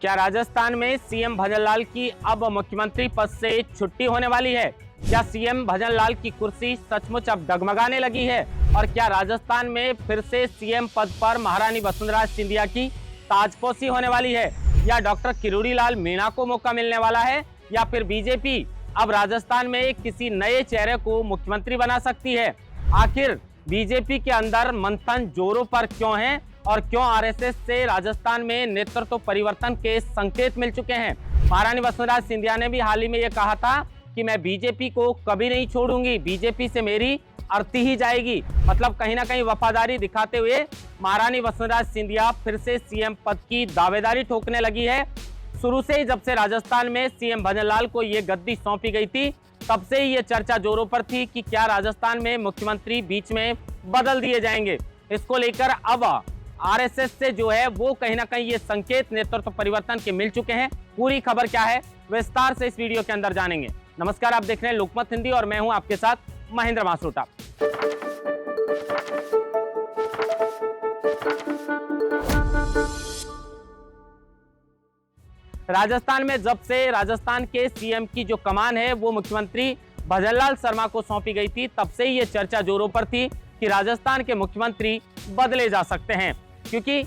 क्या राजस्थान में सीएम भजनलाल की अब मुख्यमंत्री पद से छुट्टी होने वाली है? क्या सीएम भजनलाल की कुर्सी सचमुच अब डगमगाने लगी है? और क्या राजस्थान में फिर से सीएम पद पर महारानी वसुंधरा सिंधिया की ताजपोशी होने वाली है? या डॉक्टर किरोड़ी लाल मीणा को मौका मिलने वाला है? या फिर बीजेपी अब राजस्थान में किसी नए चेहरे को मुख्यमंत्री बना सकती है? आखिर बीजेपी के अंदर मंथन जोरों पर क्यों है और क्यों आरएसएस से राजस्थान में नेतृत्व परिवर्तन के संकेत मिल चुके हैं? महारानी वसुंधरा सिंधिया ने भी हाल ही में ये कहा था कि मैं बीजेपी को कभी नहीं छोड़ूंगी, बीजेपी से मेरी अर्थी ही जाएगी। मतलब कहीं ना कहीं वफादारी दिखाते हुए महारानी वसुंधरा सिंधिया फिर से सीएम पद की दावेदारी ठोकने लगी है। शुरू से ही जब से राजस्थान में सीएम भजनलाल को ये गद्दी सौंपी गई थी, तब से ही ये चर्चा जोरों पर थी कि क्या राजस्थान में मुख्यमंत्री बीच में बदल दिए जाएंगे। इसको लेकर अब आरएसएस से जो है वो कहीं ना कहीं ये संकेत नेतृत्व परिवर्तन के मिल चुके हैं। पूरी खबर क्या है विस्तार से इस वीडियो के अंदर जानेंगे। नमस्कार, आप देख रहे हैं लोकमत हिंदी और मैं हूं आपके साथ महेंद्र मासरोटा। राजस्थान में जब से राजस्थान के सीएम की जो कमान है वो मुख्यमंत्री भजनलाल शर्मा को सौंपी गई थी, तब से ही ये चर्चा जोरों पर थी कि राजस्थान के मुख्यमंत्री बदले जा सकते हैं। क्योंकि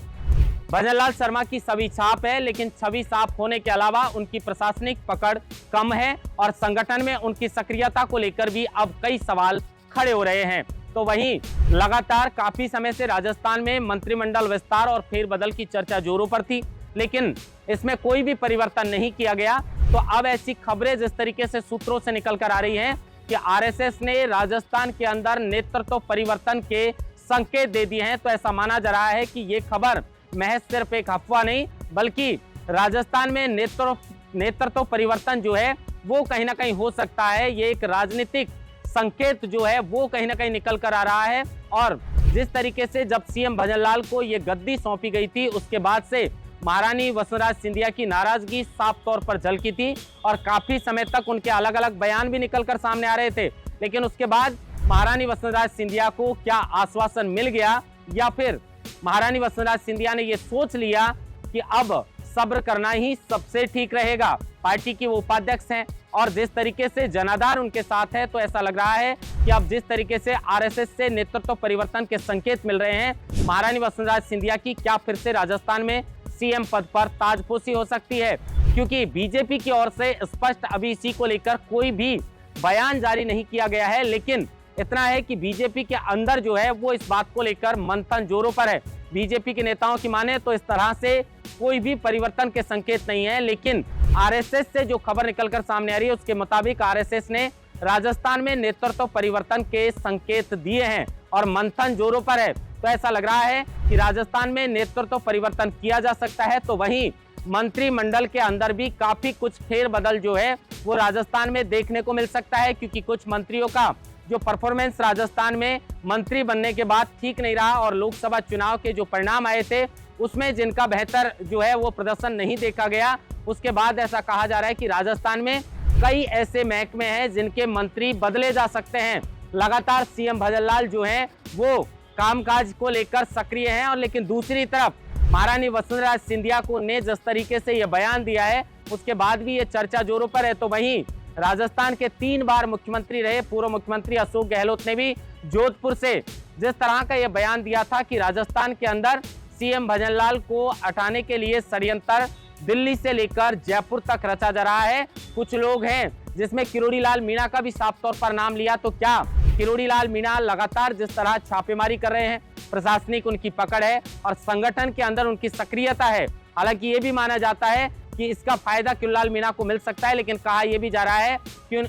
भजनलाल शर्मा की छवि छाप है, लेकिन छवि छाप होने के अलावा उनकी प्रशासनिक पकड़ कम है और संगठन में उनकी सक्रियता को लेकर भी अब कई सवाल खड़े हो रहे हैं। तो वहीं लगातार काफी समय से राजस्थान में मंत्रिमंडल विस्तार और फेरबदल की चर्चा जोरों पर थी, लेकिन इसमें कोई भी परिवर्तन नहीं किया गया। तो अब ऐसी खबरें जिस तरीके से सूत्रों से निकल कर आ रही हैं कि आरएसएस ने राजस्थान के अंदर नेतृत्व परिवर्तन के संकेत दे दिए हैं, तो ऐसा माना जा रहा है कि ये खबर महज सिर्फ एक अफवाह नहीं, बल्कि राजस्थान में नेतृत्व परिवर्तन जो है वो कहीं ना कहीं हो सकता है। ये एक राजनीतिक संकेत जो है वो कहीं ना कहीं निकल कर आ रहा है। और जिस तरीके से जब सीएम भजनलाल को ये गद्दी सौंपी गई थी, उसके बाद से महारानी वसुंधरा सिंधिया की नाराजगी साफ तौर पर झलकी थी और काफी समय तक उनके अलग अलग बयान भी निकलकर सामने आ रहे थे। लेकिन उसके बाद महारानी वसुंधरा सिंधिया को क्या आश्वासन मिल गया, या फिर महारानी वसुंधरा सिंधिया ने यह सोच लिया कि अब सब्र करना ही सबसे ठीक रहेगा। पार्टी की वो उपाध्यक्ष हैं और जिस तरीके से जनाधार उनके साथ है, तो ऐसा लग रहा है कि अब जिस तरीके से आरएसएस से नेतृत्व परिवर्तन के संकेत मिल रहे हैं, महारानी वसुंधरा सिंधिया की क्या फिर से राजस्थान में सीएम पद पर ताजपोशी हो सकती है। क्योंकि बीजेपी की ओर से स्पष्ट अभी इसी को लेकर कोई भी बयान जारी नहीं किया गया है, लेकिन इतना है कि बीजेपी के अंदर जो है वो इस बात को लेकर मंथन जोरों पर है। बीजेपी के नेताओं की माने तो इस तरह से कोई भी परिवर्तन के संकेत नहीं है, लेकिन आरएसएस से जो खबर निकलकर सामने आ रही है उसके मुताबिक आरएसएस ने राजस्थान में नेतृत्व परिवर्तन के संकेत दिए हैं और मंथन जोरों पर है। तो ऐसा लग रहा है कि राजस्थान में नेतृत्व परिवर्तन किया जा सकता है। तो वहीं मंत्रिमंडल के अंदर भी काफी कुछ फेरबदल जो है वो राजस्थान में देखने को मिल सकता है, क्योंकि कुछ मंत्रियों का जो परफॉर्मेंस राजस्थान में मंत्री बनने के बाद ठीक नहीं रहा और लोकसभा चुनाव के जो परिणाम आए थे उसमें जिनका बेहतर जो है वो प्रदर्शन नहीं देखा गया, उसके बाद ऐसा कहा जा रहा है कि राजस्थान में कई ऐसे महकमे हैं जिनके मंत्री बदले जा सकते हैं। लगातार सीएम भजनलाल जो है वो कामकाज को लेकर सक्रिय हैं, और लेकिन दूसरी तरफ महारानी वसुंधरा सिंधिया को ने जिस तरीके से ये बयान दिया है उसके बाद भी ये चर्चा जोरों पर है। तो वहीं राजस्थान के 3 बार मुख्यमंत्री रहे पूर्व मुख्यमंत्री अशोक गहलोत ने भी जोधपुर से जिस तरह का ये बयान दिया था कि राजस्थान के अंदर सीएम भजनलाल को हटाने के लिए षड्यंत्र दिल्ली से लेकर जयपुर तक रचा जा रहा है। कुछ लोग हैं जिसमें किरोड़ी लाल मीणा का भी साफ तौर पर नाम लिया। तो क्या किरोड़ी लाल मीणा लगातार जिस तरह छापेमारी कर रहे हैं, प्रशासनिक उनकी पकड़ है और संगठन के अंदर उनकी सक्रियता है, हालांकि ये भी माना जाता है कि इसका फायदा किरोड़ी लाल मीणा को मिल सकता है, लेकिन कहा यह भी जा रहा है कि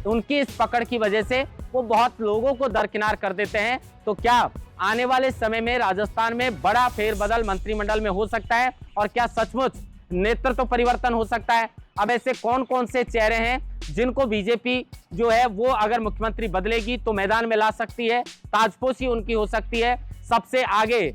उनकी इस पकड़ की वजह से वो बहुत लोगों को दरकिनार कर देते हैं। तो क्या आने वाले समय में राजस्थान में बड़ा फेरबदल मंत्रिमंडल में हो सकता है और क्या सचमुच नेतृत्व परिवर्तन हो सकता है? अब ऐसे कौन कौन से चेहरे हैं जिनको बीजेपी जो है वो अगर मुख्यमंत्री बदलेगी तो मैदान में ला सकती है, ताजपोशी उनकी हो सकती है? सबसे आगे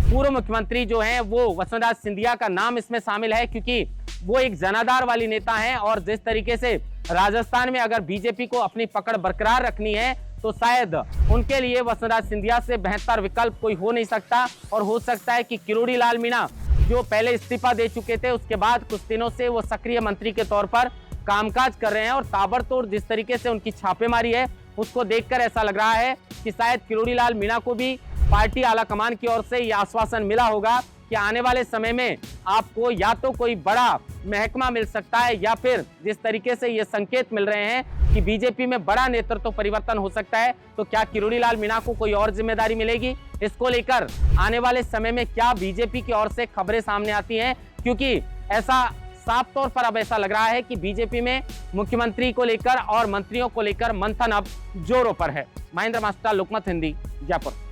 पूर्व मुख्यमंत्री जो हैं वो वसुंधरा सिंधिया का नाम इसमें शामिल है, क्योंकि वो एक जनाधार वाली नेता हैं और जिस तरीके से राजस्थान में अगर बीजेपी को अपनी पकड़ बरकरार रखनी है तो शायद उनके लिए वसुंधरा सिंधिया से बेहतर विकल्प कोई हो नहीं सकता। और हो सकता है कि किरोड़ी लाल मीणा जो पहले इस्तीफा दे चुके थे, उसके बाद कुछ दिनों से वो सक्रिय मंत्री के तौर पर कामकाज कर रहे हैं और ताबड़तोड़ जिस तरीके से उनकी छापेमारी है उसको देखकर ऐसा लग रहा है कि शायद किरोड़ी लाल मीणा को भी पार्टी आलाकमान की ओर से यह आश्वासन मिला होगा कि आने वाले समय में आपको या तो कोई बड़ा महकमा मिल सकता है या फिर जिस तरीके से ये संकेत मिल रहे हैं कि बीजेपी में बड़ा नेतृत्व परिवर्तन हो सकता है, तो क्या किरोड़ी लाल मीणा को कोई और जिम्मेदारी मिलेगी? इसको लेकर आने वाले समय में क्या बीजेपी की ओर से खबरें सामने आती हैं, क्योंकि ऐसा साफ तौर पर अब ऐसा लग रहा है कि बीजेपी में मुख्यमंत्री को लेकर और मंत्रियों को लेकर मंथन अब जोरों पर है। महेंद्र मास्टर, लोकमत हिंदी, जयपुर।